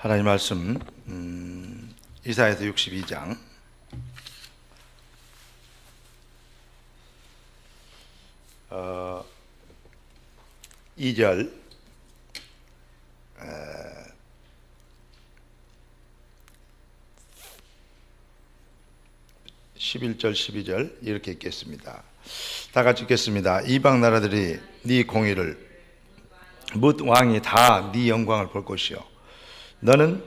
하나님 말씀 이사야서 62장 2절 11절 12절 이렇게 읽겠습니다. 다 같이 읽겠습니다. 이방 나라들이 네 공의를 뭇 왕이 다 네 영광을 볼 것이요 너는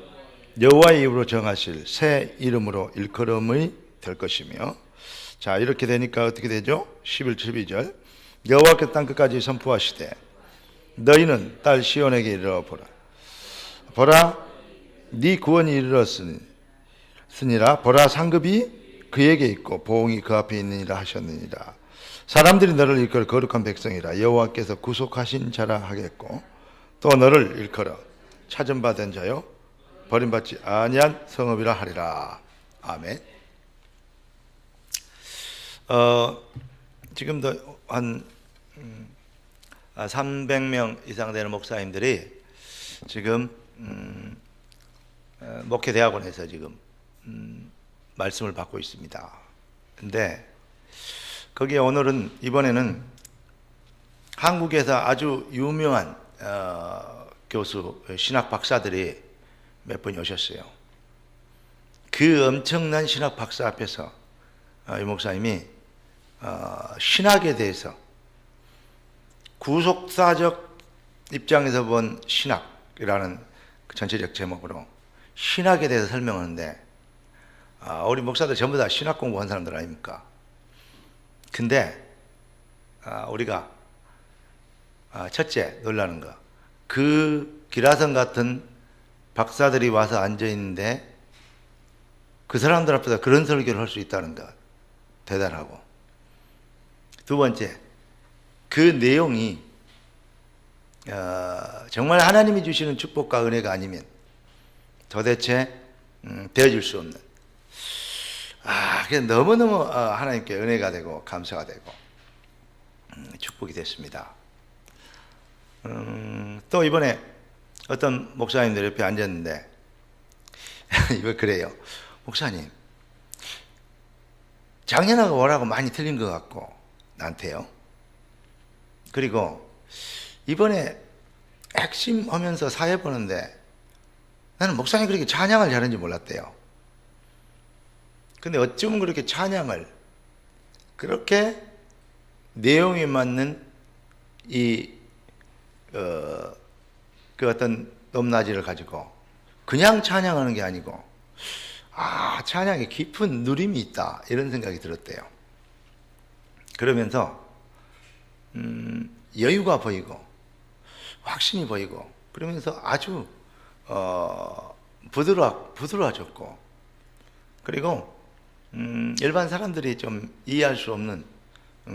여호와의 입으로 정하실 새 이름으로 일컬음이 될 것이며. 자, 이렇게 되니까 어떻게 되죠? 11, 12절 여호와께서 땅 끝까지 선포하시되 너희는 딸 시온에게 이르러 보라. 보라, 네 구원이 이르렀으니라. 보라, 상급이 그에게 있고 보응이 그 앞에 있느니라 하셨느니라. 사람들이 너를 일컬어 거룩한 백성이라. 여호와께서 구속하신 자라 하겠고 또 너를 일컬어 찾은 바 된 자요 버림받지 아니한 성읍이라 하리라. 아멘. 지금도 한 300명 이상 되는 목사님들이 지금 목회대학원에서 지금 말씀을 받고 있습니다. 근데 거기에 오늘은 이번에는 한국에서 아주 유명한 교수 신학 박사들이 몇 분이 오셨어요. 그 엄청난 신학 박사 앞에서 이 목사님이 신학에 대해서 구속사적 입장에서 본 신학이라는 그 전체적 제목으로 신학에 대해서 설명하는데, 우리 목사들 전부 다 신학 공부한 사람들 아닙니까? 근데 우리가 첫째 놀라는 거, 그 기라성 같은 박사들이 와서 앉아 있는데 그 사람들 앞에서 그런 설교를 할 수 있다는 것 대단하고, 두 번째 그 내용이 정말 하나님이 주시는 축복과 은혜가 아니면 도대체 되어질 수 없는, 그래서 너무너무 하나님께 은혜가 되고 감사가 되고 축복이 됐습니다. 또 이번에 어떤 목사님들 옆에 앉았는데 이거 그래요. 목사님, 작년하고 올하고 많이 틀린 것 같고 나한테요. 그리고 이번에 핵심 하면서 사회 보는데 나는 목사님 그렇게 찬양을 잘하는지 몰랐대요. 근데 어쩌면 그렇게 찬양을 그렇게 내용에 맞는 그 어떤 높낮이를 가지고 그냥 찬양하는 게 아니고 찬양에 깊은 누림이 있다, 이런 생각이 들었대요. 그러면서 여유가 보이고 확신이 보이고 그러면서 아주 부드러워졌고, 그리고 일반 사람들이 좀 이해할 수 없는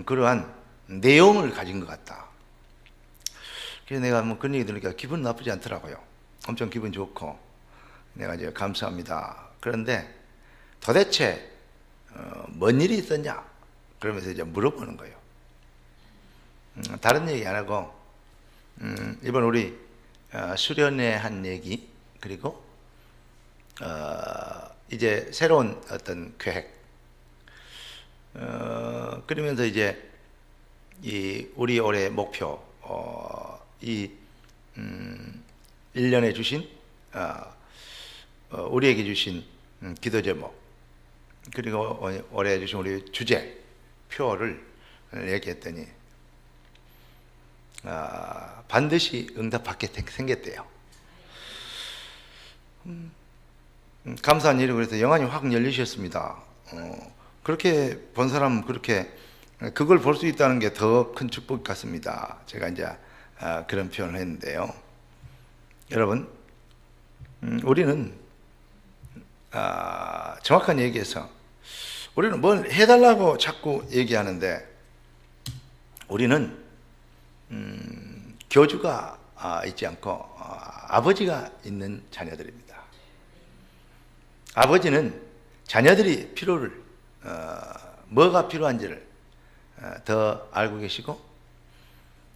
그러한 내용을 가진 것 같다. 그래서 내가 그런 얘기 들으니까 기분 나쁘지 않더라고요. 엄청 기분 좋고 내가 이제 감사합니다. 그런데 도대체 뭔 일이 있었냐? 그러면서 이제 물어보는 거예요. 다른 얘기 안 하고 이번 우리 수련회 한 얘기, 그리고 이제 새로운 어떤 계획, 그러면서 이제 우리 올해 목표, 이 1년에 주신 우리에게 주신 기도 제목, 그리고 올해 주신 우리 주제 표를 얘기했더니 반드시 응답받게 생겼대요. 감사한 일이고, 그래서 영안이 확 열리셨습니다. 그렇게 본 사람은 그렇게 그걸 볼 수 있다는 게 더 큰 축복 같습니다. 제가 이제 그런 표현을 했는데요. 여러분, 우리는 정확한 얘기해서 우리는 뭘 해달라고 자꾸 얘기하는데, 우리는 교주가 있지 않고 아버지가 있는 자녀들입니다. 아버지는 자녀들이 필요를 뭐가 필요한지를 더 알고 계시고,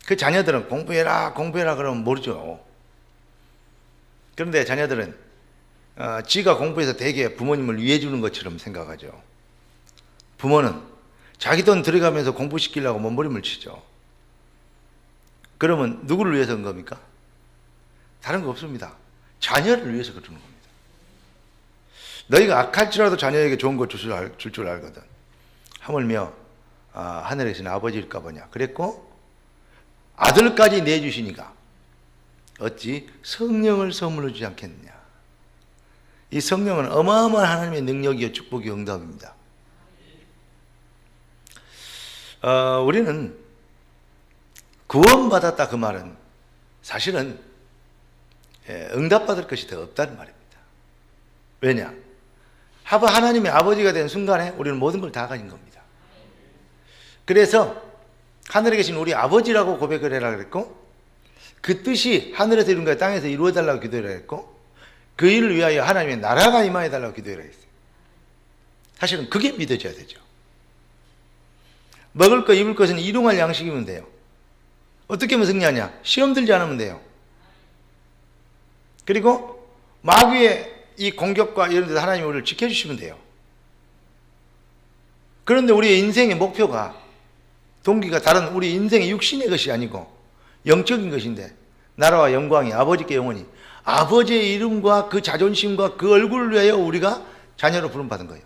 그 자녀들은 공부해라 그러면 모르죠. 그런데 자녀들은 지가 공부해서 되게 부모님을 위해 주는 것처럼 생각하죠. 부모는 자기 돈 들어가면서 공부시키려고 몸부림을 치죠. 그러면 누구를 위해서 한 겁니까? 다른 거 없습니다. 자녀를 위해서 그러는 겁니다. 너희가 악할지라도 자녀에게 좋은 거 줄 줄 알거든. 하물며 하늘에 계신 아버지일까 보냐. 그랬고 아들까지 내주시니까 어찌 성령을 선물로 주지 않겠느냐. 이 성령은 어마어마한 하나님의 능력이요 축복이요 응답입니다. 우리는 구원받았다 그 말은 사실은 응답받을 것이 더 없다는 말입니다. 왜냐? 하나님의 아버지가 된 순간에 우리는 모든 걸 다 가진 겁니다. 그래서 하늘에 계신 우리 아버지라고 고백을 해라 그랬고, 그 뜻이 하늘에서 이룬 것 땅에서 이루어달라고 기도해라 했고, 그 일을 위하여 하나님의 나라가 임하여달라고 기도해라 했어요. 사실은 그게 믿어져야 되죠. 먹을 것 입을 것은 일용할 양식이면 돼요. 어떻게 하면 승리하냐? 시험 들지 않으면 돼요. 그리고 마귀의 이 공격과 이런 데서 하나님이 우리를 지켜주시면 돼요. 그런데 우리의 인생의 목표가, 동기가 다른 우리 인생의 육신의 것이 아니고 영적인 것인데, 나라와 영광이 아버지께 영원히, 아버지의 이름과 그 자존심과 그 얼굴을 위하여 우리가 자녀로 부름받은 거예요.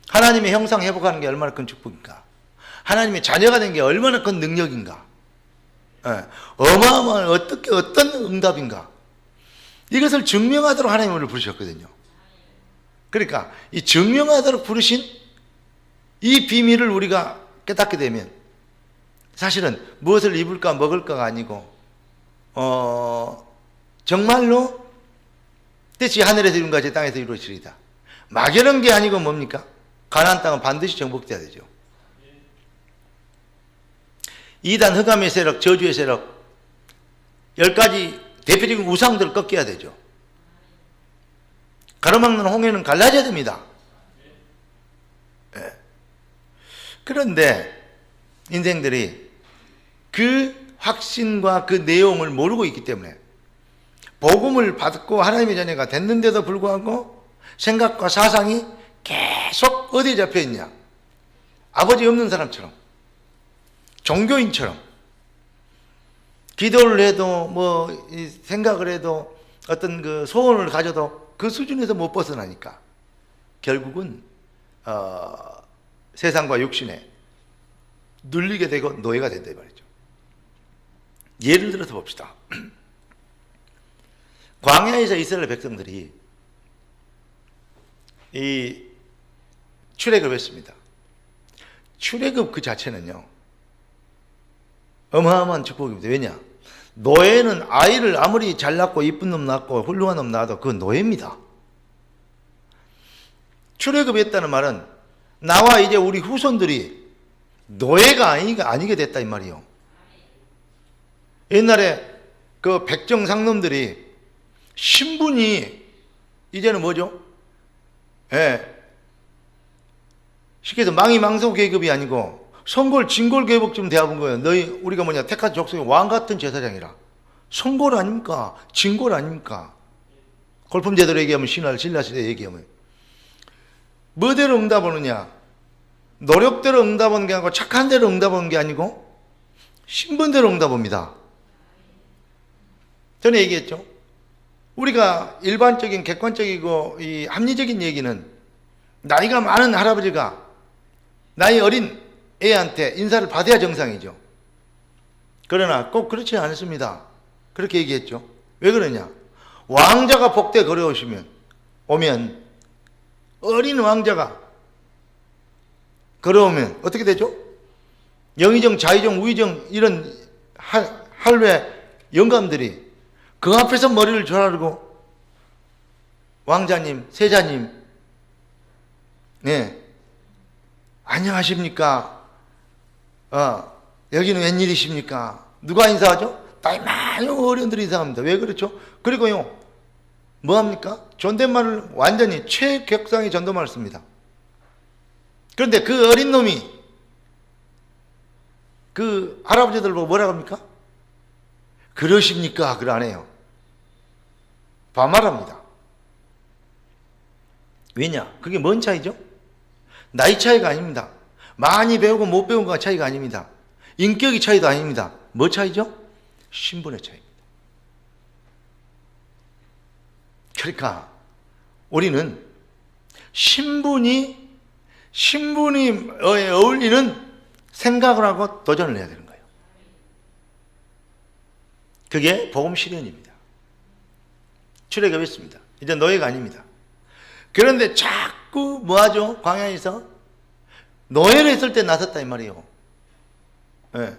하나님의 형상 회복하는 게 얼마나 큰 축복인가. 하나님의 자녀가 된 게 얼마나 큰 능력인가. 어마어마한 어떤 응답인가. 이것을 증명하도록 하나님이 우리를 부르셨거든요. 그러니까 이 증명하도록 부르신 이 비밀을 우리가 깨닫게 되면 사실은 무엇을 입을까 먹을까가 아니고 정말로 뜻이 하늘에서 이룬 것이 땅에서 이루어지리이다. 막연한 게 아니고 뭡니까? 가나안 땅은 반드시 정복돼야 되죠. 이단 흑암의 세력, 저주의 세력, 10가지 대표적인 우상들을 꺾여야 되죠. 가로막는 홍해는 갈라져야 됩니다. 네. 그런데 인생들이 그 확신과 그 내용을 모르고 있기 때문에 복음을 받고 하나님의 자녀가 됐는데도 불구하고 생각과 사상이 계속 어디에 잡혀 있냐? 아버지 없는 사람처럼, 종교인처럼, 기도를 해도 생각을 해도 어떤 그 소원을 가져도 그 수준에서 못 벗어나니까 결국은 세상과 육신에 눌리게 되고 노예가 된다 이 말이죠. 예를 들어서 봅시다. 광야에서 이스라엘 백성들이 이 출애굽을 했습니다. 출애굽 그 자체는요 어마어마한 축복입니다. 왜냐? 노예는 아이를 아무리 잘 낳고 이쁜 놈 낳고 훌륭한 놈 낳아도 그건 노예입니다. 출애굽했다는 말은 나와 이제 우리 후손들이 노예가 아니게 됐다 이 말이요. 옛날에 그 백정 상놈들이 신분이 이제는 뭐죠? 쉽게 해서 망이망소 계급이 아니고 성골, 진골 계급쯤 되어본 거예요. 우리가 택한 족속의 왕 같은 제사장이라. 성골 아닙니까? 진골 아닙니까? 골품제대로 얘기하면 신라시대 얘기하면. 뭐대로 응답하느냐? 노력대로 응답하는 게 아니고 착한 대로 응답하는 게 아니고 신분대로 응답합니다. 전에 얘기했죠. 우리가 일반적인 객관적이고 이 합리적인 얘기는 나이가 많은 할아버지가 나이 어린 애한테 인사를 받아야 정상이죠. 그러나 꼭 그렇지 않습니다. 그렇게 얘기했죠. 왜 그러냐? 왕자가 복대 오면 어린 왕자가 걸어오면 어떻게 되죠? 영의정, 자의정, 우의정 이런 할외 영감들이 그 앞에서 머리를 조아르고 왕자님, 세자님, 안녕하십니까? 여기는 웬일이십니까? 누가 인사하죠? 나이 많은 어른들이 인사합니다. 왜 그렇죠? 그리고요, 뭐합니까? 존댓말을 완전히 최격상의 존댓말을 씁니다. 그런데 그 어린 놈이 그 할아버지들 보고 뭐라고 합니까? 그러십니까? 그걸 안 해요. 반말합니다. 왜냐? 그게 뭔 차이죠? 나이 차이가 아닙니다. 많이 배우고 못 배운 거가 차이가 아닙니다. 인격의 차이도 아닙니다. 뭐 차이죠? 신분의 차이입니다. 그러니까 우리는 신분이 어울리는 생각을 하고 도전을 해야 되는 거예요. 그게 복음 실현입니다. 출애굽했습니다. 이제 노예가 아닙니다. 그런데 자꾸 뭐하죠? 광야에서 노예로 있을 때 나섰다 이 말이에요. 네.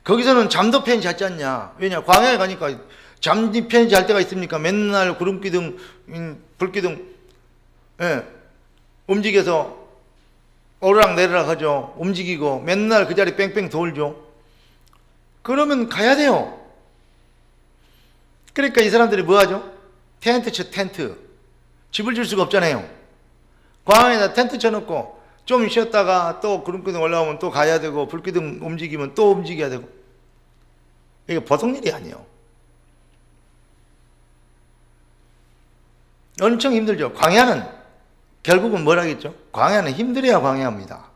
거기서는 잠도 편히 잤지 않냐? 왜냐? 광야에 가니까 잠이 편히 잘 때가 있습니까? 맨날 구름기둥, 불기둥, 움직여서 오르락 내리락 하죠. 움직이고 맨날 그 자리 뺑뺑 돌죠. 그러면 가야 돼요. 그러니까 이 사람들이 뭐 하죠? 텐트 쳐 텐트. 집을 줄 수가 없잖아요. 광야에다 텐트 쳐놓고 좀 쉬었다가 또 구름기둥 올라오면 또 가야 되고 불기둥 움직이면 또 움직여야 되고. 이게 보통 일이 아니에요. 엄청 힘들죠. 광야는 결국은 뭐라겠죠? 광야는 힘들어야 광야입니다.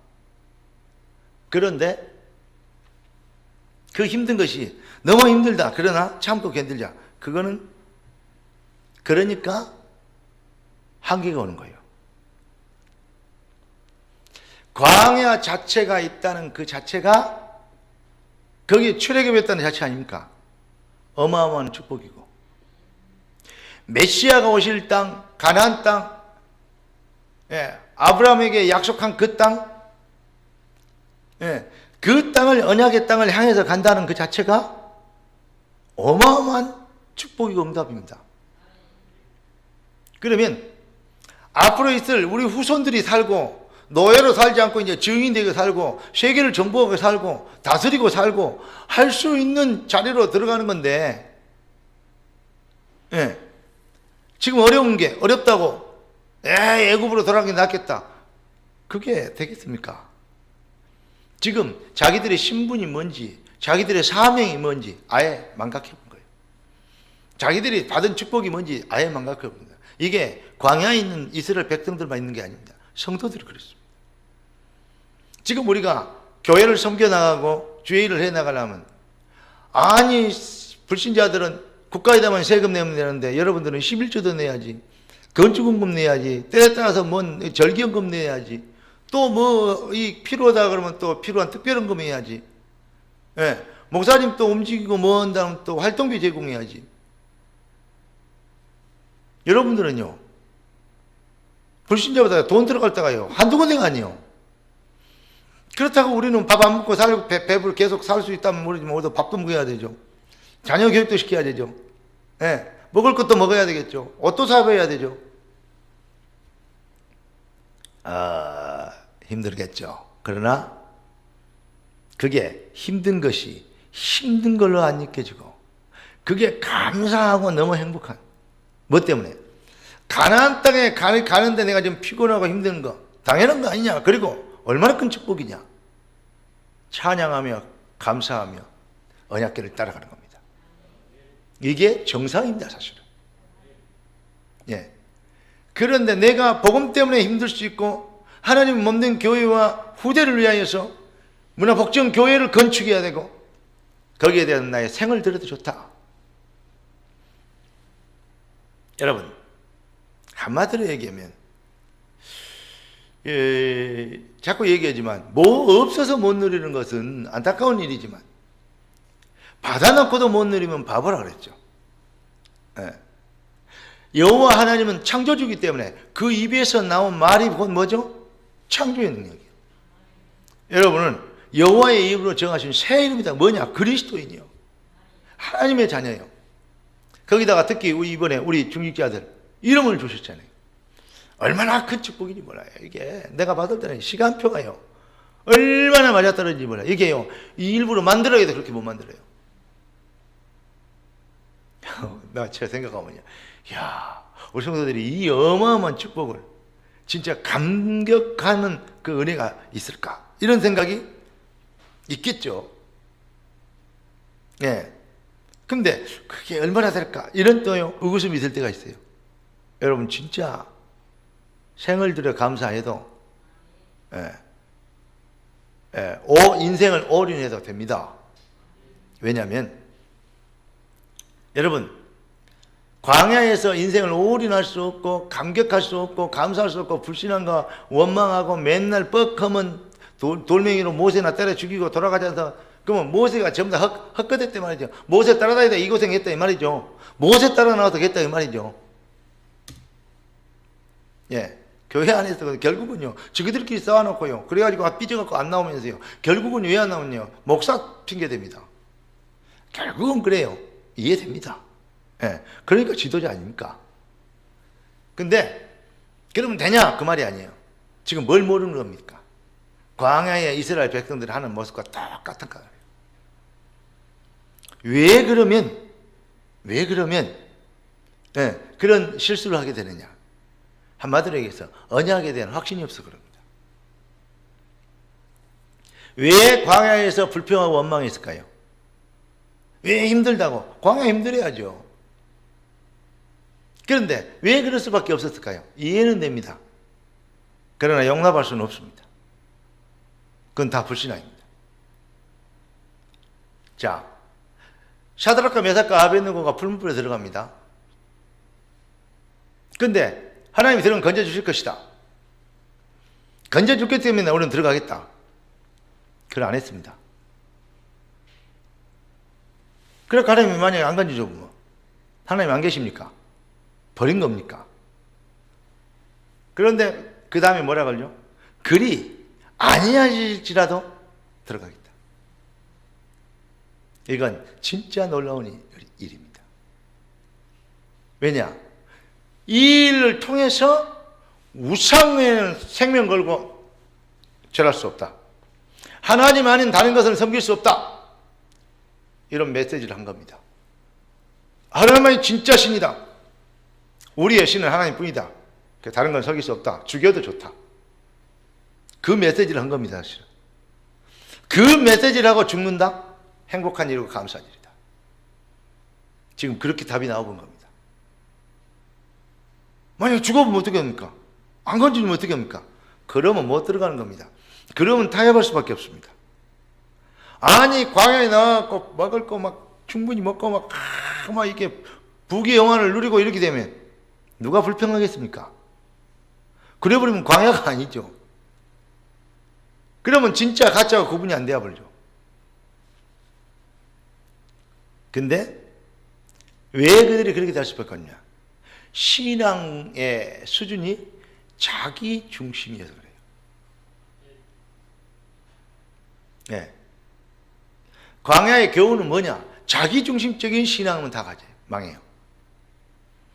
그런데 그 힘든 것이 너무 힘들다. 그러나 참고 견딜자. 그거는 그러니까 한계가 오는 거예요. 광야 자체가 있다는 그 자체가 거기에 출애굽했다는 자체 아닙니까? 어마어마한 축복이고 메시아가 오실 땅, 가나안 땅, 아브라함에게 약속한 그 땅, 그 땅을 언약의 땅을 향해서 간다는 그 자체가 어마어마한 축복이고 응답입니다. 그러면 앞으로 있을 우리 후손들이 살고 노예로 살지 않고 이제 증인 되게 살고 세계를 정복하고 살고 다스리고 살고 할 수 있는 자리로 들어가는 건데 지금 어려운 게 어렵다고 애굽으로 돌아가는 게 낫겠다. 그게 되겠습니까? 지금 자기들의 신분이 뭔지 자기들의 사명이 뭔지 아예 망각해 본 거예요. 자기들이 받은 축복이 뭔지 아예 망각해 본 거예요. 이게 광야에 있는 이스라엘 백성들만 있는 게 아닙니다. 성도들이 그렇습니다. 지금 우리가 교회를 섬겨나가고 주의를 해나가려면 아니 불신자들은 국가에다만 세금 내면 되는데 여러분들은 11조도 내야지, 건축원금 내야지, 때에 따라서 뭔 절기연금 내야지, 또 뭐 이 필요하다 그러면 또 필요한 특별연금 해야지, 목사님 또 움직이고 뭐 한다면 또 활동비 제공해야지. 여러분들은요 불신자보다 돈 들어갈 때가요 한두 군데가 아니에요. 그렇다고 우리는 밥 안 먹고 살고 배불러 계속 살 수 있다면 모르지만 우리도 밥도 먹어야 되죠. 자녀 교육도 시켜야 되죠. 먹을 것도 먹어야 되겠죠. 옷도 사입어야 되죠. 힘들겠죠. 그러나 그게 힘든 것이 힘든 걸로 안 느껴지고 그게 감사하고 너무 행복한. 뭐 때문에? 가나안 땅에 가는데 내가 좀 피곤하고 힘든 거 당연한 거 아니냐. 그리고 얼마나 큰 축복이냐. 찬양하며 감사하며 언약궤를 따라가는 겁니다. 이게 정상입니다, 사실은. 그런데 내가 복음 때문에 힘들 수 있고 하나님 몸된 교회와 후대를 위하여서 문화복지원 교회를 건축해야 되고 거기에 대한 나의 생을 들여도 좋다. 여러분 한마디로 얘기하면 자꾸 얘기하지만 뭐 없어서 못 누리는 것은 안타까운 일이지만 받아놓고도 못 누리면 바보라 그랬죠. 여호와 하나님은 창조주기 때문에 그 입에서 나온 말이 곧 뭐죠? 창조의 능력이에요. 여러분은 여호와의 입으로 정하신 새 이름이다. 뭐냐? 그리스도인이요. 하나님의 자녀예요. 거기다가 특히 이번에 우리 중직자들 이름을 주셨잖아요. 얼마나 큰 축복인지 몰라요. 이게 내가 받을 때는 시간표가요 얼마나 맞아떨어지는지 몰라요. 이게요 이 일부러 만들어야 돼. 그렇게 못 만들어요. 나 제가 생각하면 야 우리 성도들이 이 어마어마한 축복을 진짜 감격하는 그 은혜가 있을까 이런 생각이 있겠죠. 근데 그게 얼마나 될까 이런 또요 의구심이 들 때가 있어요. 여러분 진짜 생을 들여 감사해도 인생을 올인해도 됩니다. 왜냐하면 여러분, 광야에서 인생을 올인할 수 없고 감격할 수 없고 감사할 수 없고 불신한가 원망하고 맨날 뻑하면 돌멩이로 모세나 때려 죽이고 돌아가지 않아서, 그러면 모세가 전부 다 헛것했단 말이죠. 모세 따라다니다 이 고생했다 이 말이죠. 모세 따라 나와서 했다 이 말이죠. 예, 교회 안에서 결국은요, 저기들끼리 싸워놓고요, 그래가지고 삐져갖고 안 나오면서요, 결국은 왜 안 나오냐요? 목사 핑계댑니다. 결국은 그래요. 이해됩니다. 예, 그러니까 지도자 아닙니까? 근데 그러면 되냐? 그 말이 아니에요. 지금 뭘 모르는 겁니까? 광야의 이스라엘 백성들이 하는 모습과 똑같은 거예요. 왜 그러면 그런 실수를 하게 되느냐? 한마디로 얘기해서 언약에 대한 확신이 없어 그럽니다. 왜 광야에서 불평하고 원망했을까요? 왜 힘들다고? 광야 힘들어야죠. 그런데 왜 그럴 수밖에 없었을까요? 이해는 됩니다. 그러나 용납할 수는 없습니다. 그건 다 불신앙입니다. 자, 샤드락과 메삭과 아벳느고가 풀무불에 들어갑니다. 근데 하나님이 들어가면 건져주실 것이다. 건져줄기 때문에 우리는 들어가겠다. 그걸 안 했습니다. 그래, 하나님이 만약에 안 건져줘 보면 하나님 안 계십니까? 버린 겁니까? 그런데 그 다음에 뭐라 그러죠? 그리 아니하실지라도 들어가겠다. 이건 진짜 놀라운 일입니다. 왜냐? 이 일을 통해서 우상에는 생명 걸고 절할 수 없다. 하나님 아닌 다른 것을 섬길 수 없다. 이런 메시지를 한 겁니다. 하나님이 진짜 신이다. 우리의 신은 하나님뿐이다. 다른 건 섬길 수 없다. 죽여도 좋다. 그 메시지를 한 겁니다. 사실은. 그 메시지를 하고 죽는다? 행복한 일이고 감사한 일이다. 지금 그렇게 답이 나오는 겁니다. 만약에 죽어보면 어떻게 합니까? 안 건지면 어떻게 합니까? 그러면 못 들어가는 겁니다. 그러면 타협할 수밖에 없습니다. 아니, 광야에 나가고 먹을 거 막 충분히 먹고 막 이렇게 부귀 영화를 누리고 이렇게 되면 누가 불평하겠습니까? 그래버리면 광야가 아니죠. 그러면 진짜 가짜가 구분이 안 되어버리죠. 근데 왜 그들이 그렇게 될 수밖에 없냐? 신앙의 수준이 자기 중심이어서 그래요. 네. 광야의 교훈은 뭐냐? 자기 중심적인 신앙은 다 가져요. 망해요.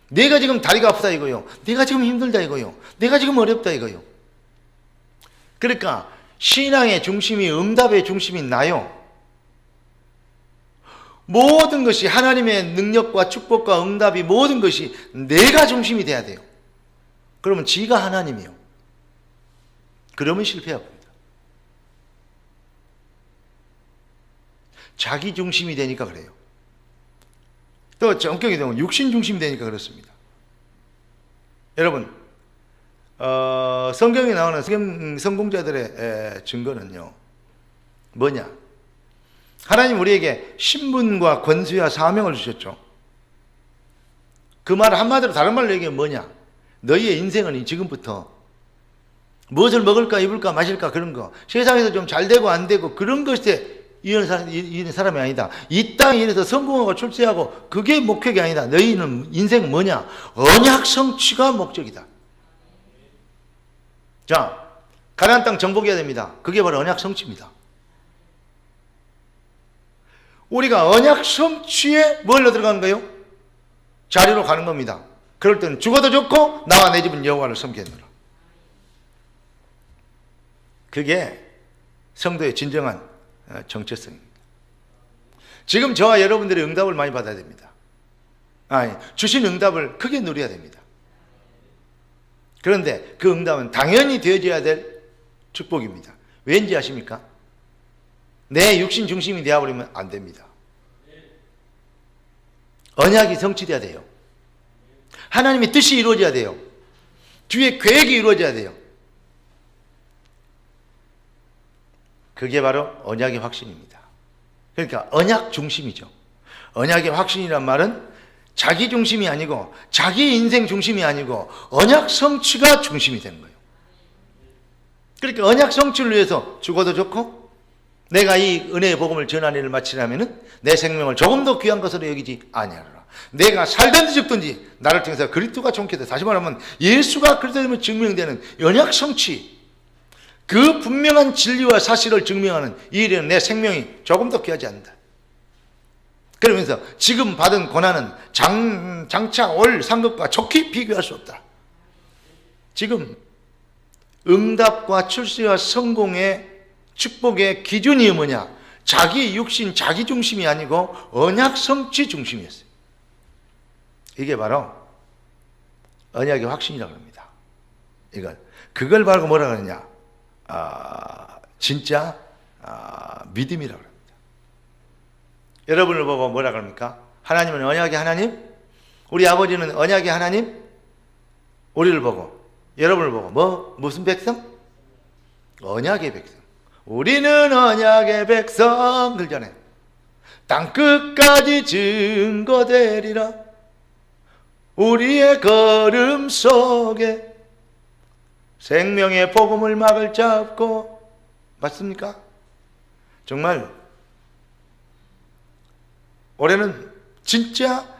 내가 지금 다리가 아프다 이거요. 내가 지금 힘들다 이거요. 내가 지금 어렵다 이거요. 그러니까 신앙의 중심이, 응답의 중심이 나요. 모든 것이 하나님의 능력과 축복과 응답이 모든 것이 내가 중심이 돼야 돼요. 그러면 지가 하나님이요. 그러면 실패합니다. 자기 중심이 되니까 그래요. 또 성격이 되면 육신 중심이 되니까 그렇습니다. 여러분, 성경에 나오는 성공자들의 증거는요, 뭐냐? 하나님 우리에게 신분과 권수와 사명을 주셨죠. 그 말 한마디로 다른 말로 얘기하면 뭐냐? 너희의 인생은 지금부터 무엇을 먹을까 입을까 마실까 그런 거, 세상에서 좀 잘 되고 안 되고 그런 것에 이런 사람이 아니다. 이 땅에 이래서 성공하고 출세하고 그게 목적이 아니다. 너희는 인생은 뭐냐? 언약 성취가 목적이다. 자, 가나안 땅 정복해야 됩니다. 그게 바로 언약 성취입니다. 우리가 언약 성취에 뭘로 들어가는 거예요? 자리로 가는 겁니다. 그럴 때는 죽어도 좋고 나와 내 집은 여호와를 섬기느라. 그게 성도의 진정한 정체성입니다. 지금 저와 여러분들이 응답을 많이 받아야 됩니다. 주신 응답을 크게 누려야 됩니다. 그런데 그 응답은 당연히 되어져야 될 축복입니다. 왠지 아십니까? 내 육신 중심이 되어버리면 안 됩니다. 언약이 성취돼야 돼요. 하나님의 뜻이 이루어져야 돼요. 뒤에 계획이 이루어져야 돼요. 그게 바로 언약의 확신입니다. 그러니까 언약 중심이죠. 언약의 확신이란 말은 자기 중심이 아니고 자기 인생 중심이 아니고 언약 성취가 중심이 되는 거예요. 그러니까 언약 성취를 위해서 죽어도 좋고 내가 이 은혜의 복음을 전하는 일을 마치려면 내 생명을 조금 더 귀한 것으로 여기지 아니하노라. 내가 살든지 죽든지 나를 통해서 그리스도가 존귀하다. 다시 말하면 예수가 그리스도임을 증명되는 언약 성취, 그 분명한 진리와 사실을 증명하는 이 일에는 내 생명이 조금 더 귀하지 않는다. 그러면서 지금 받은 고난은 장차 올 상급과 좋게 비교할 수 없다. 지금 응답과 출세와 성공의 축복의 기준이 뭐냐? 자기 육신, 자기 중심이 아니고 언약 성취 중심이었어요. 이게 바로 언약의 확신이라고 합니다. 그걸 바로 뭐라 그러냐? 진짜 믿음이라고 합니다. 여러분을 보고 뭐라 그럽니까? 하나님은 언약의 하나님? 우리 아버지는 언약의 하나님? 우리를 보고, 여러분을 보고 무슨 백성? 언약의 백성. 우리는 언약의 백성. 그러잖아요. 땅끝까지 증거되리라. 우리의 걸음 속에 생명의 복음을 막을 잡고. 맞습니까? 정말 올해는 진짜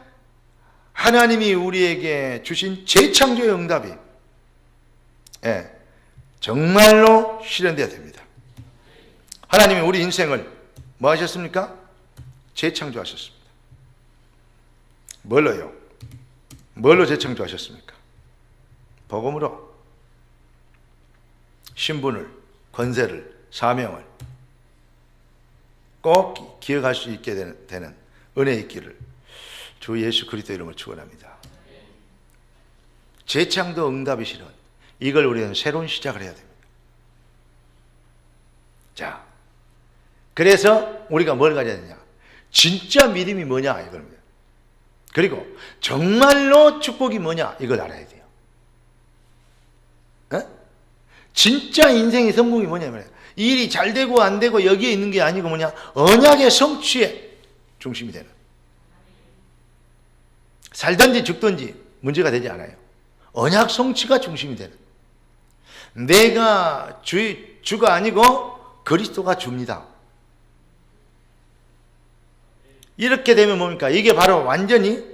하나님이 우리에게 주신 재창조의 응답이 정말로 실현되어야 됩니다. 하나님이 우리 인생을 뭐 하셨습니까? 재창조하셨습니다. 뭘로요? 뭘로 재창조하셨습니까? 복음으로. 신분을, 권세를, 사명을 꼭 기억할 수 있게 되는 은혜 있기를 주 예수 그리스도 이름으로 축원합니다. 재창조 응답이 실현, 이걸 우리는 새로운 시작을 해야 됩니다. 자, 그래서 우리가 뭘 가져야 되냐? 진짜 믿음이 뭐냐 이겁니다. 그리고 정말로 축복이 뭐냐 이걸 알아야 돼요. 진짜 인생의 성공이 뭐냐면 이 일이 잘 되고 안 되고 여기에 있는 게 아니고 뭐냐? 언약의 성취에 중심이 되는. 살든지 죽든지 문제가 되지 않아요. 언약 성취가 중심이 되는. 내가 주가 아니고 그리스도가 주입니다. 이렇게 되면 뭡니까? 이게 바로 완전히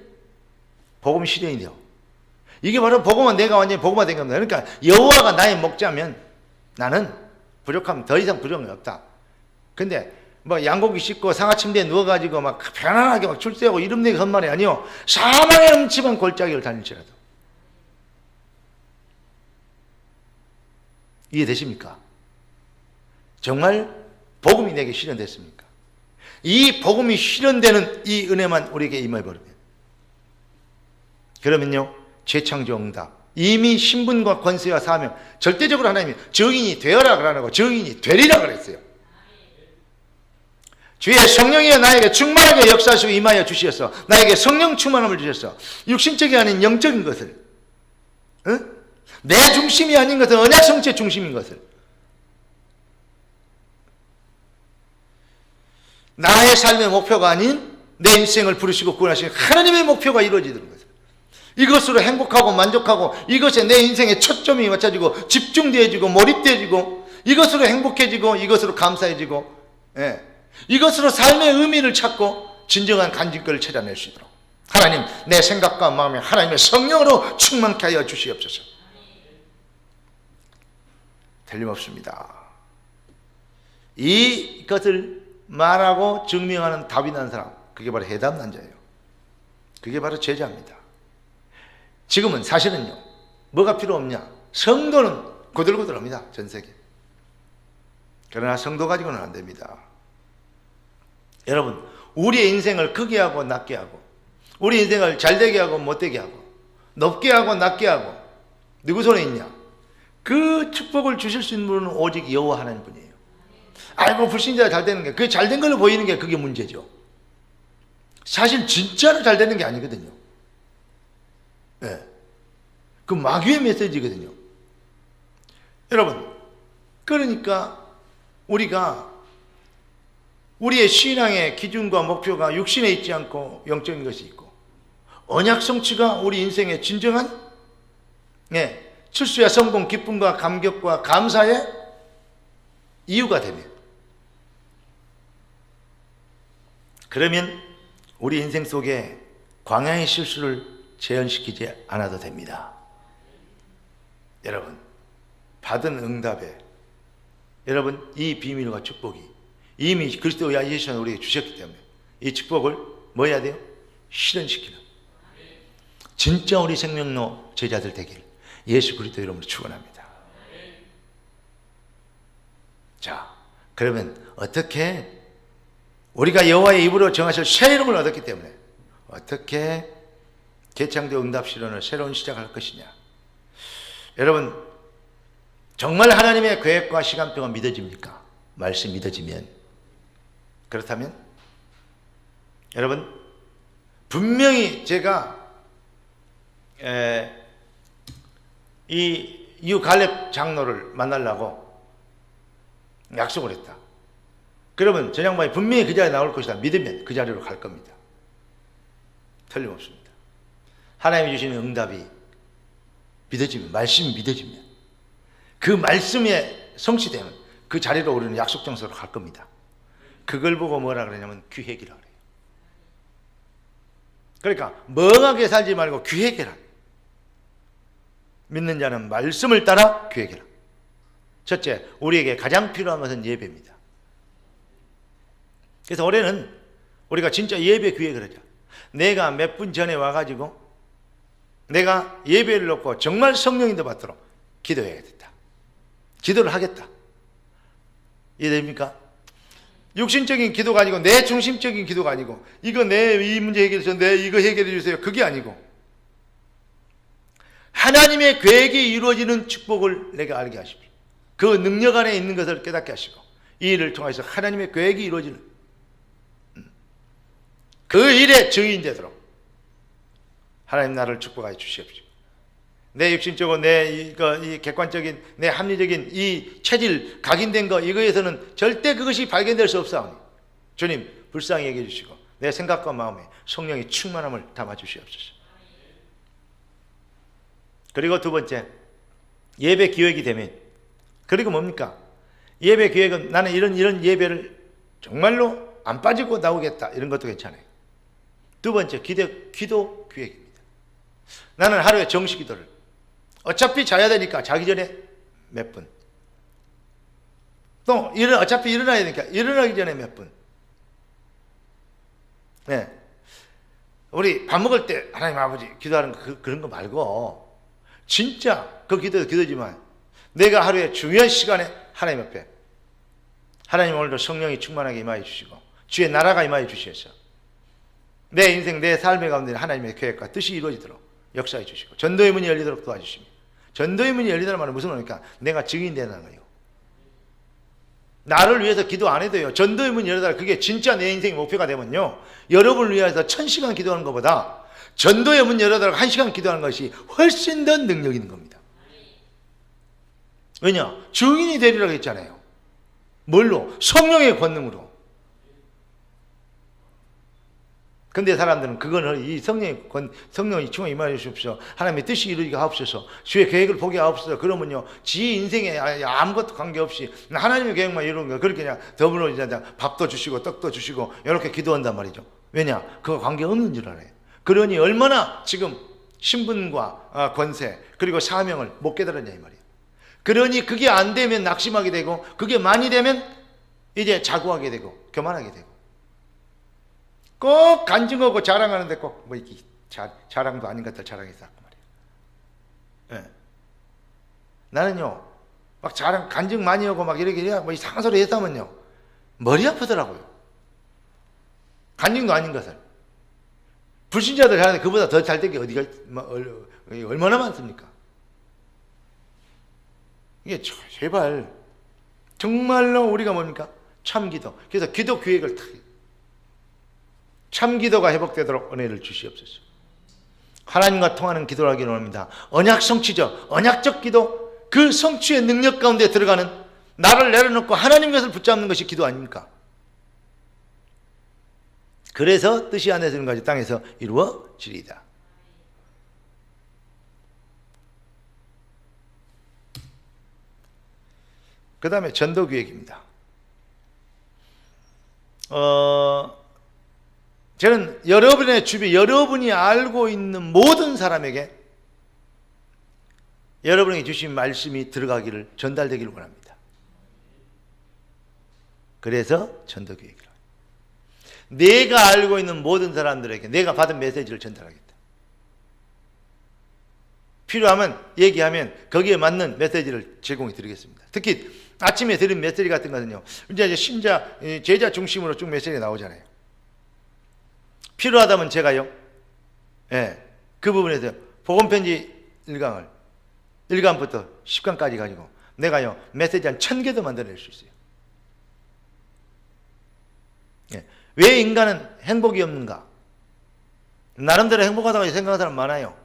복음 실현이 돼요. 이게 바로 복음은 내가 완전히 복음화된 겁니다. 그러니까 여호와가 나의 목자면 나는 부족하면 더 이상 부족은 없다. 근데 뭐 양고기 씻고 상하 침대에 누워가지고 막 편안하게 막 출세하고 이름 내기 한 말이 아니요. 사망의 음침한 골짜기를 다닐지라도. 이해되십니까? 정말 복음이 내게 실현됐습니까? 이 복음이 실현되는 이 은혜만 우리에게 임해버리면, 그러면요 재창조 응답, 이미 신분과 권세와 사명, 절대적으로 하나님이 증인이 되어라 그러고 증인이 되리라 그랬어요. 주의 성령이여 나에게 충만하게 역사하시고 임하여 주시어서 나에게 성령 충만함을 주셔서 육신적이 아닌 영적인 것을, 내 중심이 아닌 것을, 언약 성취의 중심인 것을, 나의 삶의 목표가 아닌 내 인생을 부르시고 구원하시는 하나님의 목표가 이루어지는 것을, 이것으로 행복하고 만족하고 이것에 내 인생의 초점이 맞춰지고 집중되어지고 몰입되어지고 이것으로 행복해지고 이것으로 감사해지고, 이것으로 삶의 의미를 찾고 진정한 간직거리를 찾아낼 수 있도록 하나님, 내 생각과 마음에 하나님의 성령으로 충만케 하여 주시옵소서. 틀림없습니다. 이것을 말하고 증명하는 답이 난 사람, 그게 바로 해답난자예요. 그게 바로 제자입니다. 지금은 사실은요, 뭐가 필요 없냐? 성도는 고들고들합니다, 전 세계. 그러나 성도 가지고는 안 됩니다. 여러분, 우리의 인생을 크게 하고 낮게 하고, 우리 인생을 잘되게 하고 못되게 하고, 높게 하고 낮게 하고, 누구 손에 있냐? 그 축복을 주실 수 있는 분은 오직 여호와 하나님뿐이에요. 아이고 불신자가 잘 되는 게, 그게 잘된 걸로 보이는 게 그게 문제죠. 사실 진짜로 잘 되는 게 아니거든요. 그 그 마귀의 메시지거든요. 여러분, 그러니까 우리가 우리의 신앙의 기준과 목표가 육신에 있지 않고 영적인 것이 있고, 언약 성취가 우리 인생의 진정한 출수와 성공, 기쁨과 감격과 감사의 이유가 되면, 그러면 우리 인생 속에 광야의 실수를 재현시키지 않아도 됩니다. 여러분, 받은 응답에 여러분 이 비밀과 축복이 이미 그리스도 예수는 우리에게 주셨기 때문에 이 축복을 뭐 해야 돼요? 실현시키는, 진짜 우리 생명로 제자들 되길 예수 그리스도 이름으로 축원합니다. 자, 그러면 어떻게 우리가 여호와의 입으로 정하실 새 이름을 얻었기 때문에 어떻게 개창대 응답 실현을 새로운 시작할 것이냐? 여러분, 정말 하나님의 계획과 시간표가 믿어집니까? 말씀 믿어지면, 그렇다면 여러분, 분명히 제가 이 유갈렙 장로를 만나려고 약속을 했다. 그러면 저 양반이 분명히 그 자리에 나올 것이다 믿으면 그 자리로 갈 겁니다. 틀림없습니다. 하나님이 주시는 응답이 믿어지면, 말씀이 믿어지면, 그 말씀에 성취되면 그 자리로 우리는 약속 장소로 갈 겁니다. 그걸 보고 뭐라 그러냐면 귀회기라 그래요. 그러니까 멍하게 살지 말고 귀회기라. 믿는 자는 말씀을 따라 귀회기라. 첫째, 우리에게 가장 필요한 것은 예배입니다. 그래서 올해는 우리가 진짜 예배 기획을 하자. 내가 몇 분 전에 와가지고 내가 예배를 놓고 정말 성령인도 받도록 기도해야겠다. 기도를 하겠다. 이해됩니까? 육신적인 기도가 아니고, 내 중심적인 기도가 아니고, 이거 내 이 문제 해결해서 내 이거 해결해 주세요, 그게 아니고, 하나님의 계획이 이루어지는 축복을 내가 알게 하십시오. 그 능력 안에 있는 것을 깨닫게 하시고, 이 일을 통해서 하나님의 계획이 이루어지는 그 일의 증인 되도록 하나님 나를 축복하여 주시옵시고, 내 육신적으로 이 객관적인 내 합리적인 이 체질 각인된 거, 이거에서는 절대 그것이 발견될 수 없사오니 주님 불쌍히 여겨 주시고 내 생각과 마음에 성령의 충만함을 담아 주시옵소서. 그리고 두 번째, 예배 기획이 되면, 그리고 뭡니까? 예배 기획은 나는 이런 예배를 정말로 안 빠지고 나오겠다, 이런 것도 괜찮아요. 두 번째, 기도 기획입니다. 나는 하루에 정시 기도를, 어차피 자야 되니까 자기 전에 몇 분, 또 어차피 일어나야 되니까 일어나기 전에 몇 분. 네. 우리 밥 먹을 때 하나님 아버지 기도하는 거, 그런 거 말고 진짜 그 기도도 기도지만 내가 하루에 중요한 시간에 하나님 옆에, 하나님 오늘도 성령이 충만하게 임하여 주시고 주의 나라가 임하여 주시어서 내 인생, 내 삶의 가운데 하나님의 계획과 뜻이 이루어지도록 역사해 주시고 전도의 문이 열리도록 도와주십니다. 전도의 문이 열리다는 말은 무슨 말입니까? 내가 증인되는 거예요. 나를 위해서 기도 안 해도요, 전도의 문이 열리다, 그게 진짜 내 인생의 목표가 되면요, 여러분을 위해서 1000시간 기도하는 것보다 전도의 문 열어달라고 1시간 기도하는 것이 훨씬 더 능력 있는 겁니다. 왜냐? 증인이 되리라고 했잖아요. 뭘로? 성령의 권능으로. 근데 사람들은 그거는 이 성령이 충만히 임하여 주십시오, 하나님의 뜻이 이루어지게 하옵소서, 주의 계획을 보게 하옵소서, 그러면요 지 인생에 아무것도 관계없이 하나님의 계획만 이루는 거예요. 그렇게 그냥 더불어 이제 밥도 주시고 떡도 주시고 이렇게 기도한단 말이죠. 왜냐? 그거 관계없는 줄 알아요. 그러니 얼마나 지금 신분과 권세 그리고 사명을 못 깨달았냐 이 말이에요. 그러니 그게 안 되면 낙심하게 되고, 그게 많이 되면 이제 자고하게 되고 교만하게 되고, 꼭 간증하고 자랑하는데 꼭 뭐 이렇게 자랑도 아닌 것들 자랑해서 하고 말이에요. 네. 나는요 막 간증 많이 하고 막 이렇게 뭐 이상한 소리 했다면요 머리 아프더라고요. 간증도 아닌 것을 불신자들 하는데 그보다 더 잘 된 게 어디가 얼마나 많습니까? 이게 제발 정말로 우리가 뭡니까? 참기도. 그래서 기도 기획을 참 기도가 회복되도록 은혜를 주시옵소서. 하나님과 통하는 기도를 하기를 원합니다. 언약 성취죠. 언약적 기도, 그 성취의 능력 가운데 들어가는, 나를 내려놓고 하나님 것을 붙잡는 것이 기도 아닙니까? 그래서 뜻이 하늘에서 이룬 것이 땅에서 이루어지리이다. 그 다음에 전도기획입니다. 저는 여러분의 주변, 여러분이 알고 있는 모든 사람에게 여러분에게 주신 말씀이 들어가기를, 전달되기를 원합니다. 그래서 전도기획이라. 내가 알고 있는 모든 사람들에게 내가 받은 메시지를 전달하겠다. 필요하면 얘기하면 거기에 맞는 메시지를 제공해 드리겠습니다. 특히 아침에 드린 메시지 같은 것은요, 이제 신자, 제자 중심으로 쭉 메시지가 나오잖아요. 필요하다면 제가요, 그 부분에서 복음편지 1강을 1강부터 10강까지 가지고 내가요 메시지 한 1000개도 만들어낼 수 있어요. 왜 인간은 행복이 없는가? 나름대로 행복하다고 생각하는 사람 많아요.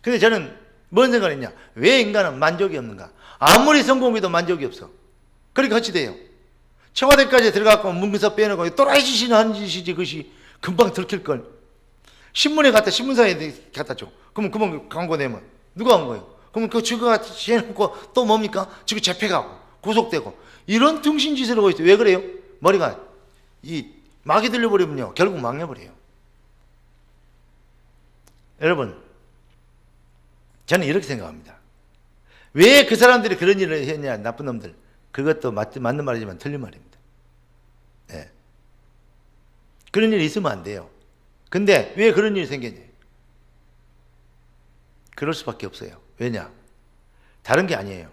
근데 저는 뭔 생각을 했냐? 왜 인간은 만족이 없는가? 아무리 성공해도 만족이 없어. 그렇게 거치대요. 청와대까지 들어가고 문서 빼놓고 또라이 짓이나 하는 짓이지, 그것이 금방 들킬걸. 신문에 갖다, 신문사에 갖다 줘. 그러면 광고 내면 누가 한 거예요? 그러면 그 지가 해놓고 또 뭡니까? 지금 잡혀가고 구속되고 이런 등신짓을 하고 있어요. 왜 그래요? 머리가 막이 들려버리면요 결국 망해버려요. 여러분, 저는 이렇게 생각합니다. 왜 그 사람들이 그런 일을 했냐, 나쁜 놈들. 그것도 맞는 말이지만 틀린 말입니다. 그런 일이 있으면 안 돼요. 근데 왜 그런 일이 생겼냐? 그럴 수밖에 없어요. 왜냐? 다른 게 아니에요.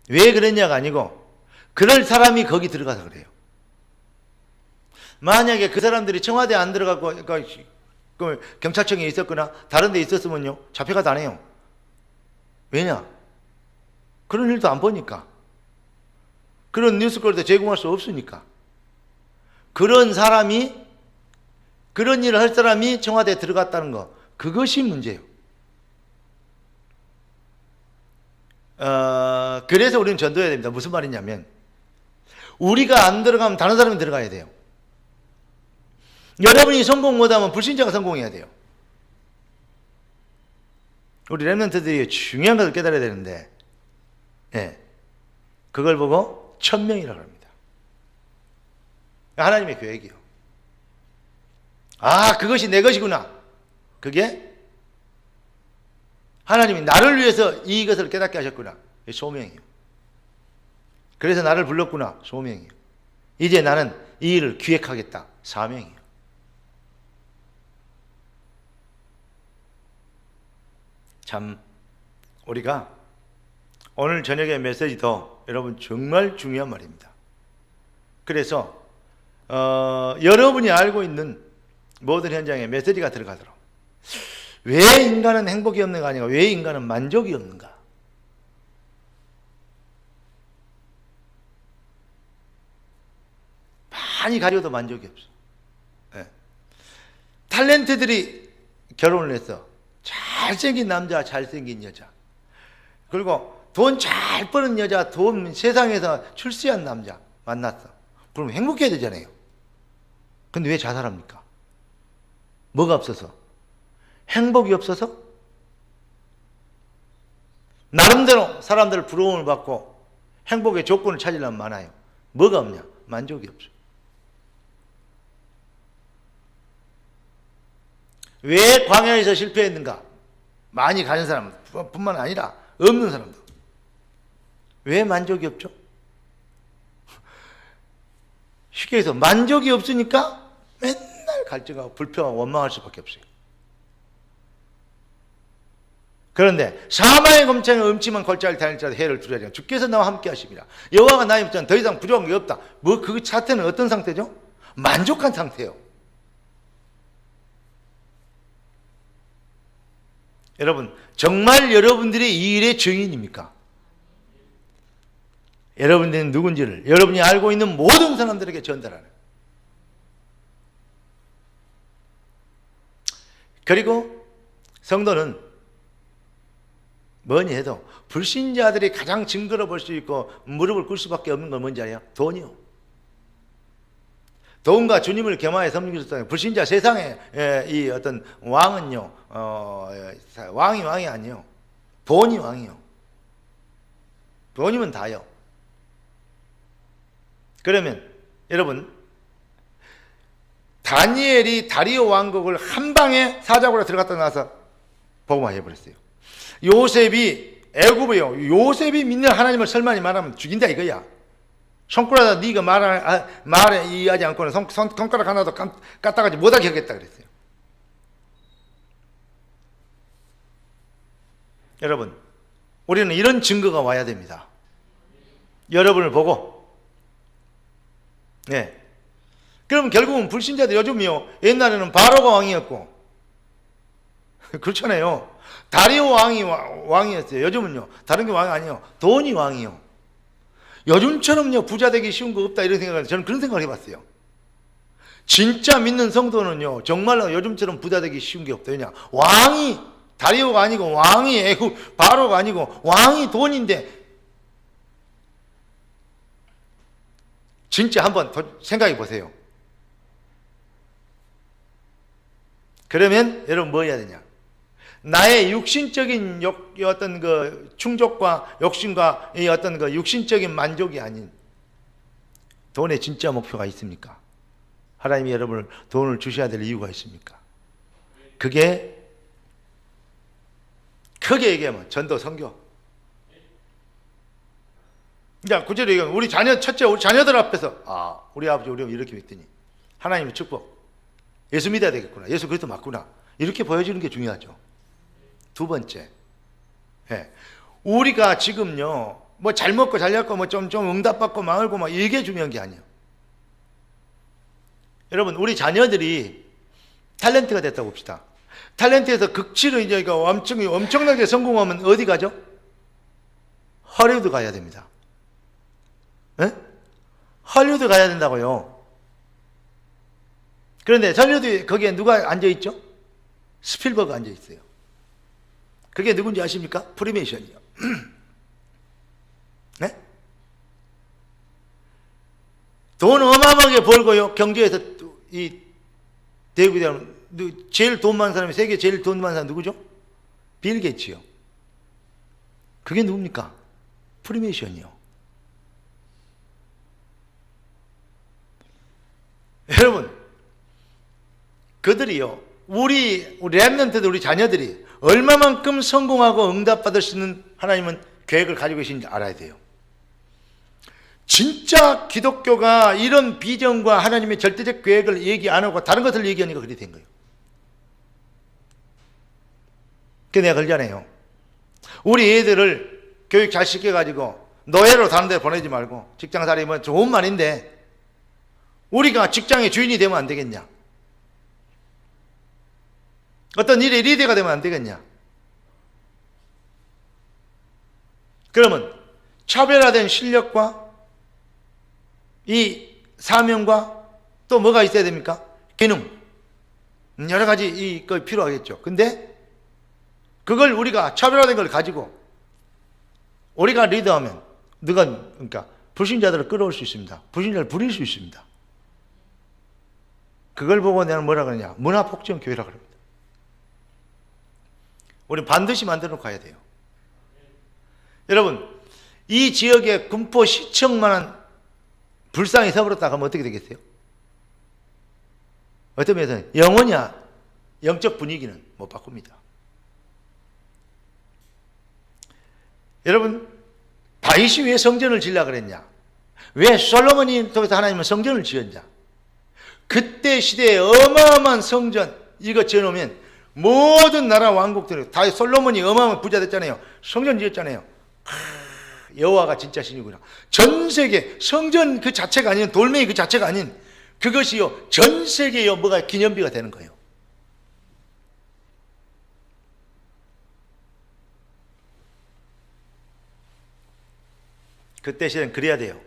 왜 그랬냐가 아니고 그럴 사람이 거기 들어가서 그래요. 만약에 그 사람들이 청와대에 안 들어가고 경찰청에 있었거나 다른 데 있었으면요 잡혀가도 안 해요. 왜냐? 그런 일도 안 보니까. 그런 뉴스거리도 제공할 수 없으니까. 그런 일을 할 사람이 청와대에 들어갔다는 거, 그것이 문제예요. 그래서 우리는 전도해야 됩니다. 무슨 말이냐면 우리가 안 들어가면 다른 사람이 들어가야 돼요. 여러분이 성공 못하면 불신자가 성공해야 돼요. 우리 렘넌트들이 중요한 것을 깨달아야 되는데 그걸 보고 1000명이라고 합니다. 하나님의 계획이요. 아, 그것이 내 것이구나. 그게 하나님이 나를 위해서 이것을 깨닫게 하셨구나. 소명이에요. 그래서 나를 불렀구나. 소명이에요. 이제 나는 이 일을 기획하겠다. 사명이에요. 참 우리가 오늘 저녁의 메시지도 여러분 정말 중요한 말입니다. 그래서 여러분이 알고 있는 모든 현장에 메시지가 들어가도록, 왜 인간은 행복이 없는가 아니고 왜 인간은 만족이 없는가? 많이 가져도 만족이 없어. 탤런트들이 결혼을 했어. 잘생긴 남자, 잘생긴 여자. 그리고 돈 잘 버는 여자, 돈 세상에서 출세한 남자 만났어. 그럼 행복해야 되잖아요. 근데 왜 자살합니까? 뭐가 없어서? 행복이 없어서? 나름대로 사람들 부러움을 받고 행복의 조건을 찾으려면 많아요. 뭐가 없냐? 만족이 없어. 왜 광야에서 실패했는가? 많이 가는 사람 뿐만 아니라 없는 사람도. 왜 만족이 없죠? 쉽게 해서 만족이 없으니까 맨날 갈증하고 불평하고 원망할 수밖에 없어요. 그런데 사망의 검창에 음침한 골짜기를 다닐 자도 해를 두려워하지 않고 주께서 나와 함께 하십니다. 여호와가 나의 목자는 더 이상 부족한 게 없다. 그 상태는 어떤 상태죠? 만족한 상태예요. 여러분, 정말 여러분들이 이 일의 증인입니까? 여러분들은 누군지를 여러분이 알고 있는 모든 사람들에게 전달하는. 그리고 성도는 뭐니 해도 불신자들이 가장 증거로 볼 수 있고 무릎을 꿇을 수밖에 없는 건 뭔지 알아요? 돈이요. 돈과 주님을 겸하여 섬기셨다는 불신자 세상의 이 어떤 왕은요, 왕이 아니요, 돈이 왕이요. 돈이면 다요. 그러면 여러분, 다니엘이 다리오 왕국을 한 방에 사자굴에 들어갔다 나와서 복음화 해버렸어요. 요셉이 애굽이요. 요셉이 믿는 하나님을 설마 말하면 죽인다 이거야. 손가락 네가 말에 이해하지 않고는 손가락 하나도 까딱하지 못하게 하겠다 그랬어요. 여러분, 우리는 이런 증거가 와야 됩니다. 여러분을 보고, 네. 그럼 결국은 불신자들 요즘이요. 옛날에는 바로가 왕이었고, 그렇잖아요. 다리오 왕이었어요. 요즘은요. 다른 게 왕이 아니에요. 돈이 왕이요. 요즘처럼요. 부자 되기 쉬운 거 없다 이런 생각을 저는 그런 생각을 해봤어요. 진짜 믿는 성도는요. 정말로 요즘처럼 부자 되기 쉬운 게 없다. 왜냐? 왕이 다리오가 아니고 왕이 애굽 바로가 아니고 왕이 돈인데 진짜 한번 생각해 보세요. 그러면 여러분 뭐 해야 되냐? 나의 육신적인 어떤 그 충족과 욕심과 이 어떤 그 육신적인 만족이 아닌 돈의 진짜 목표가 있습니까? 하나님이 여러분을 돈을 주셔야 될 이유가 있습니까? 그게 크게 얘기하면 전도 선교. 그러니까 구체로 얘기하면 우리 자녀들 앞에서 우리 아버지 우리 이렇게 믿더니 하나님의 축복, 예수 믿어야 되겠구나, 예수 그리스도 맞구나 이렇게 보여주는 게 중요하죠. 두 번째, 우리가 지금요 뭐 잘 먹고 잘 잡고 뭐 좀 응답받고 망하고 막 이게 중요한 게 아니에요. 여러분, 우리 자녀들이 탤런트가 됐다고 봅시다. 탤런트에서 극치로 이제 엄청나게 성공하면 어디 가죠? 헐리우드 가야 됩니다. 헐리우드 가야 된다고요. 그런데 헐리우드 거기에 누가 앉아있죠? 스필버그 앉아있어요. 그게 누군지 아십니까? 프리메이션이요. 네? 돈 어마어마하게 벌고요. 경제에서 이 대국이라면 제일 돈 많은 사람이 세계 제일 돈 많은 사람 누구죠? 빌 게이츠요. 그게 누굽니까? 프리메이션이요. 여러분, 그들이요. 우리 랩런트들, 우리 자녀들이 얼마만큼 성공하고 응답받을 수 있는 하나님은 계획을 가지고 계신지 알아야 돼요. 진짜 기독교가 이런 비전과 하나님의 절대적 계획을 얘기 안 하고 다른 것을 얘기하니까 그렇게 된 거예요. 그게 내가 그러잖아요. 우리 애들을 교육 잘 시켜가지고 노예로 다른 데 보내지 말고 직장살이면 좋은 말인데 우리가 직장의 주인이 되면 안 되겠냐? 어떤 일의 리더가 되면 안 되겠냐? 그러면 차별화된 실력과 이 사명과 또 뭐가 있어야 됩니까? 기능. 여러 가지 필요하겠죠. 근데 그걸 우리가 차별화된 걸 가지고 우리가 리더하면 그러니까 불신자들을 끌어올 수 있습니다. 불신자를 부릴 수 있습니다. 그걸 보고 내가 뭐라 그러냐? 문화폭정 교회라 그럽니다. 우리는 반드시 만들어 놓고 가야 돼요. 여러분, 이 지역에 군포시청만한 불상이 서버렸다 하면 어떻게 되겠어요? 어떤 면에서는 영원히 영적 분위기는 못 바꿉니다. 여러분, 다윗이 왜 성전을 지으려고 그랬냐? 왜 솔로몬이 통해서 하나님은 성전을 지었냐? 그때 시대에 어마어마한 성전 이거 지어놓으면 모든 나라 왕국들이 다 솔로몬이 어마어마한 부자 됐잖아요. 성전 지었잖아요. 여호와가 진짜 신이구나. 전 세계 성전 그 자체가 아닌 돌멩이 그 자체가 아닌 그것이요 전 세계요 뭐가 기념비가 되는 거예요. 그때 시대는 그래야 돼요.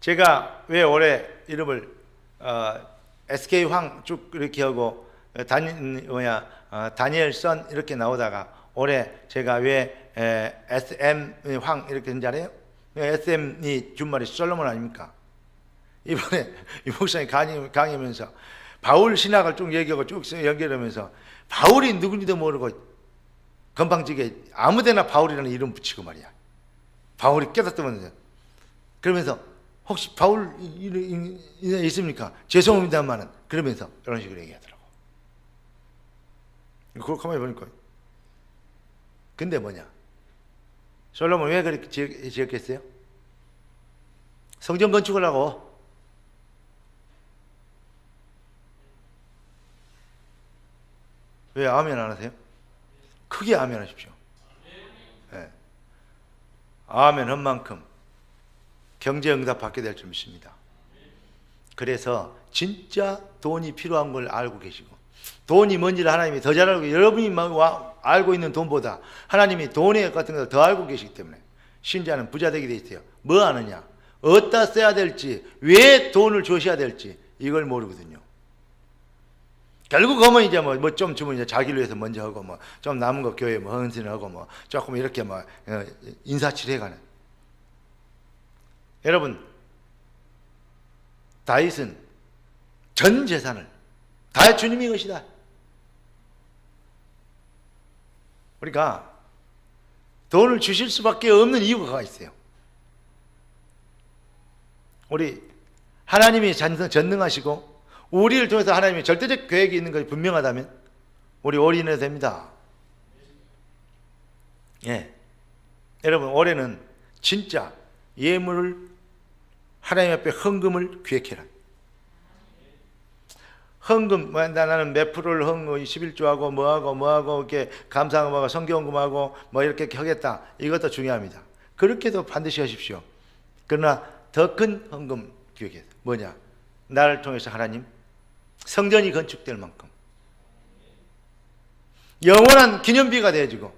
제가 왜 올해 이름을 SK 황 쭉 이렇게 하고 다니엘 선 이렇게 나오다가 올해 제가 왜 SM 황 이렇게 된지 알아요? SM이 준말이 솔로몬 아닙니까? 이번에 이 목사님 강의하면서 바울 신학을 쭉 얘기하고 쭉 연결하면서 바울이 누군지도 모르고 건방지게 아무데나 바울이라는 이름 붙이고 말이야. 바울이 깨닫다면 그러면서 혹시 바울 이름 있습니까? 죄송합니다만은 그러면서 이런 식으로 얘기하더라고. 그걸 가만히 보니까 근데 뭐냐? 솔로몬 왜 그렇게 지었겠어요? 성전 건축을 하고 왜 아멘 안 하세요? 크게 아멘 하십시오. 네. 아멘 한 만큼 경제 응답 받게 될 줄 믿습니다. 그래서 진짜 돈이 필요한 걸 알고 계시고 돈이 뭔지를 하나님이 더 잘 알고 여러분이 알고 있는 돈보다 하나님이 돈에 같은 걸 더 알고 계시기 때문에 신자는 부자 되게 돼 있어요. 뭐 아느냐? 어디다 써야 될지 왜 돈을 주셔야 될지 이걸 모르거든요. 결국 그러면 이제 뭐 좀 주면 이제 자기를 위해서 먼저 하고 뭐 좀 남은 거 교회 뭐 헌신하고 뭐 조금 이렇게 뭐 인사치레 해가는. 여러분 다윗은 전 재산을 다 주님의 것이다. 그러니까 돈을 주실 수밖에 없는 이유가 있어요. 우리 하나님이 전능하시고 우리를 통해서 하나님의 절대적 계획이 있는 것이 분명하다면 우리 올인해도 됩니다. 예, 여러분 올해는 진짜 예물을 하나님 앞에 헌금을 기획해라. 헌금, 나는 몇 프로를 헌금 11조하고 뭐하고 이렇게 감사하고 성경금하고 뭐 이렇게 하겠다. 이것도 중요합니다. 그렇게도 반드시 하십시오. 그러나 더 큰 헌금 기획해서 뭐냐? 나를 통해서 하나님 성전이 건축될 만큼 영원한 기념비가 되어지고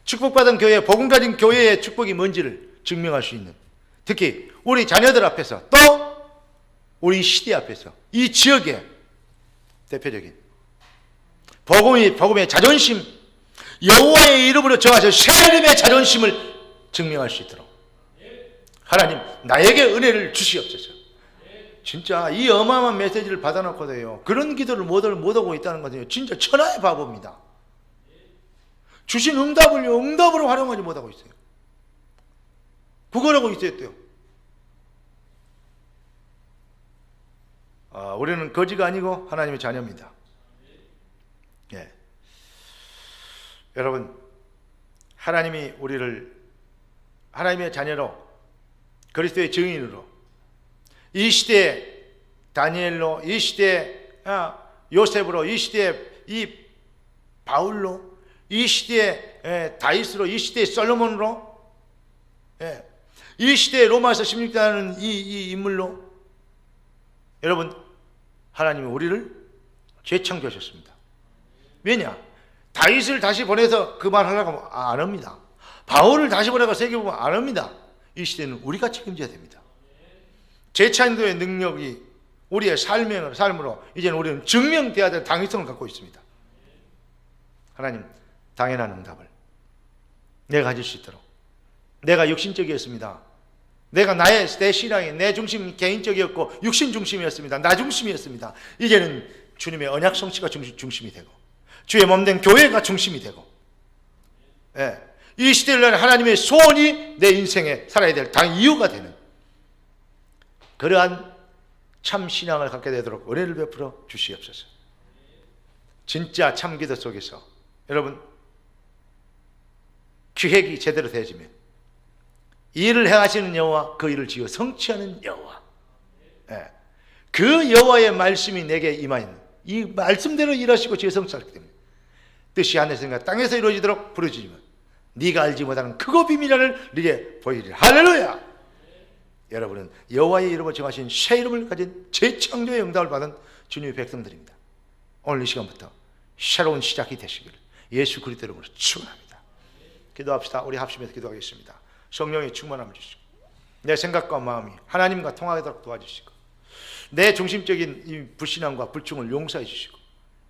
축복받은 교회, 복음 가진 교회의 축복이 뭔지를 증명할 수 있는, 특히 우리 자녀들 앞에서 또 우리 시대 앞에서 이 지역의 대표적인 복음의 자존심, 여호와의 이름으로 정하신 새 이름의 자존심을 증명할 수 있도록 하나님 나에게 은혜를 주시옵소서. 진짜 이 어마어마한 메시지를 받아놓고도요 그런 기도를 못하고 있다는 것은 진짜 천하의 바보입니다. 주신 응답으로 활용하지 못하고 있어요. 구걸하고 있어야 돼요. 우리는 거지가 아니고 하나님의 자녀입니다. 예. 여러분 하나님이 우리를 하나님의 자녀로 그리스도의 증인으로 이 시대에 다니엘로, 이 시대에 요셉으로, 이 시대에 이 바울로, 이 시대에 다윗으로, 이 시대에 솔로몬으로, 이 시대에 로마서 16장하는 이 인물로 여러분 하나님이 우리를 재창조하셨습니다. 왜냐? 다윗을 다시 보내서 그 말 하려고 하면 안 합니다. 바울을 다시 보내서 세계보면 안 합니다. 이 시대는 우리가 책임져야 됩니다. 재창조의 능력이 우리의 삶으로 이제는 우리는 증명되어야 될 당위성을 갖고 있습니다. 하나님 당연한 응답을 내가 가질 수 있도록. 내가 육신적이었습니다. 내가 내 신앙이 내 중심 개인적이었고 육신 중심이었습니다. 나 중심이었습니다. 이제는 주님의 언약 성취가 중심이 되고 주의 몸된 교회가 중심이 되고, 이 시대를 하나님의 소원이 내 인생에 살아야 될 이유가 되는 그러한 참 신앙을 갖게 되도록 은혜를 베풀어 주시옵소서. 진짜 참 기도 속에서 여러분 기획이 제대로 되어지면 이 일을 행하시는 여호와, 그 일을 지어 성취하는 여호와, 그 여호와의 말씀이 내게 임하는 이 말씀대로 일하시고 지어 성취하기 때문에 뜻이 하늘에서 땅에서 이루어지도록 부르짖으면 네가 알지 못하는 크고 비밀을 네게 보이리라. 할렐루야. 여러분은 여호와의 이름으로 정하신 새 이름을 가진 재창조의 응답을 받은 주님의 백성들입니다. 오늘 이 시간부터 새로운 시작이 되시기를 예수 그리스도 이름으로 축원합니다. 기도합시다. 우리 합심해서 기도하겠습니다. 성령의 충만함을 주시고 내 생각과 마음이 하나님과 통하도록 도와주시고 내 중심적인 이 불신앙과 불충을 용서해 주시고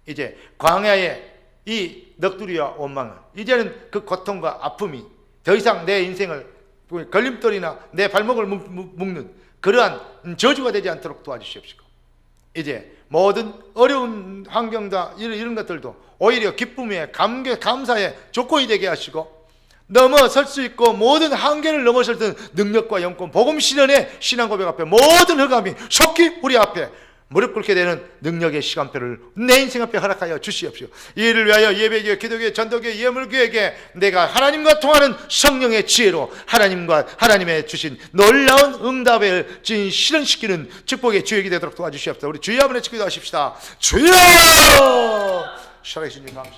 이제 광야의 이 넋두리와 원망은 이제는 그 고통과 아픔이 더 이상 내 인생을 걸림돌이나 내 발목을 묶는 그러한 저주가 되지 않도록 도와주시옵시고 이제 모든 어려운 환경과 이런 것들도 오히려 기쁨의 감사의 조건이 되게 하시고 넘어설 수 있고 모든 한계를 넘어설 수 있는 능력과 영권 복음 실현의 신앙 고백 앞에 모든 흑암이 속히 우리 앞에 무릎 꿇게 되는 능력의 시간표를 내 인생 앞에 허락하여 주시옵시오. 이를 위하여 예배교회, 기도교회, 전도교회, 예물교회에게 내가 하나님과 통하는 성령의 지혜로 하나님의 주신 놀라운 응답을 실현시키는 축복의 주역이 되도록 도와주시옵소서. 우리 주여 한번 외치고 기도하십시다. 주여! 살아계신 주님 감사합니다.